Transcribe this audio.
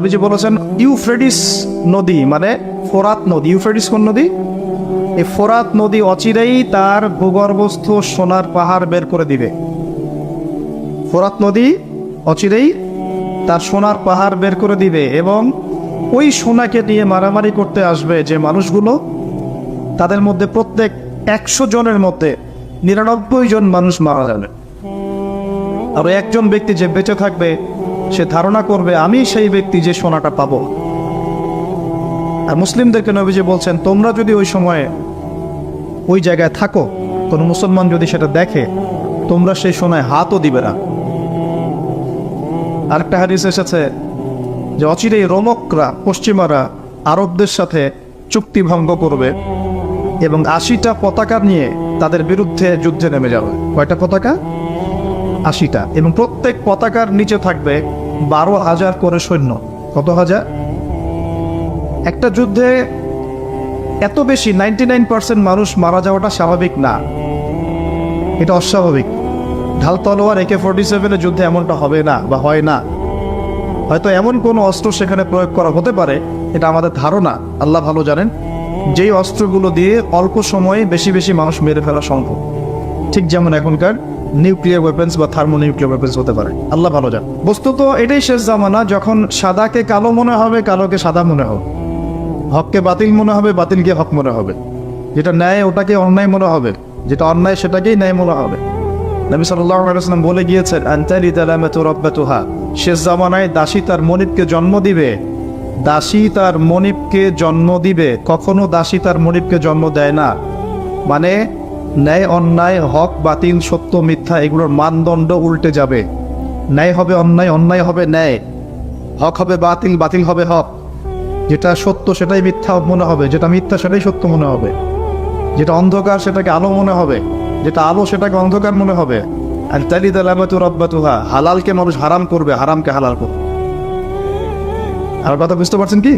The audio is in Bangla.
নবীজি বলেছেন ইউফ্রেটিস নদী মানে ফোরাত নদী। ইউফ্রেটিস কোন নদী? এই ফোরাত নদী অচিরেই তার ভূগর্ভস্থ সোনার পাহাড় বের করে দিবে। ফোরাত নদী অচিরেই তার সোনার পাহাড় বের করে দিবে এবং ওই সোনাকে নিয়ে মারামারি করতে আসবে যে মানুষগুলো, তাদের মধ্যে প্রত্যেক 100 জনের মধ্যে 99 জন মানুষ মারা যাবে। আর একজন ব্যক্তি যে বেঁচে থাকবে সে ধারণা করবে আমি সেই ব্যক্তি যে সোনাটা পাবো। আর মুসলিমদেরকে নবীজি বলছেন তোমরা যদি ওই সময়ে ওই জায়গায় থাকো, কোনো মুসলমান যদি সেটা দেখে, তোমরা সেই সোনায় হাতও দিবে না। আরেকটা হাদিস এসেছে যে অচিরেই রোমকরা, পশ্চিমারা আরবদের সাথে চুক্তি ভঙ্গ করবে এবং 80টা পতাকা নিয়ে তাদের বিরুদ্ধে যুদ্ধে নেমে যাবে। কয়টা পতাকা? 80টা। এবং প্রত্যেক পতাকার নিচে থাকবে 12,000 করে সৈন্য। কত হাজার? একটা যুদ্ধে এত বেশি 99% মানুষ মারা যাওয়াটা স্বাভাবিক না, এটা অস্বাভাবিক। ঢাল তলোয়ার AK-47 যুদ্ধে এমনটা হবে না বা হয় না। হয়তো এমন কোনো অস্ত্র সেখানে প্রয়োগ করা হতে পারে, এটা আমাদের ধারণা, আল্লাহ ভালো জানেন, যেই অস্ত্রগুলো দিয়ে অল্প সময়ে বেশি বেশি মানুষ মেরে ফেলা সম্ভব। ঠিক যেমন এখনকার নিউক্লিয়ার ওয়েপেন্স বা থার্মোনিউক্লিয়ার ওয়েপেন্স হতে পারে, আল্লাহ ভালো জানেন। বস্তুত এটাই শেষ জামানা, যখন সাদাকে কালো মনে হবে, কালোকে সাদা মনে হবে, হককে বাতিল মনে হবে, বাতিলকে হক মনে হবে, যেটা ন্যায় ওটাকে অন্যায় মনে হবে, যেটা অন্যায় সেটাকেই ন্যায় মনে হবে। নবী সাল্লাল্লাহু আলাইহি ওয়াসাল্লাম বলে গিয়েছেন আনতালি তালামাতু রাব্বাতুহা, শেষ জামানায় দাসী তার মনিবকে জন্ম দিবে। দাসী তার মনিবকে জন্ম দিবে, কখনো দাসী তার মনিবকে জন্ম দেয় না। মানে ন্যায় অন্যায়, হক বাতিল, সত্য মিথ্যা, এগুলোর মানদণ্ড উল্টে যাবে। ন্যায় হবে অন্যায়, অন্যায় হবে ন্যায়, হক হবে বাতিল, বাতিল হবে হক। যেটা সত্য সেটাই মিথ্যা মনে হবে, যেটা মিথ্যা সেটাই সত্য মনে হবে, যেটা অন্ধকার সেটাকে আলো মনে হবে, যেটা আলো সেটাকে অন্ধকার মনে হবে। আর তালিদ আলামাতু রাব্বাতুহা, হালালকে মানুষ হারাম করবে, হারামকে হালাল করবে। আর কথা বুঝতে পারছেন কি?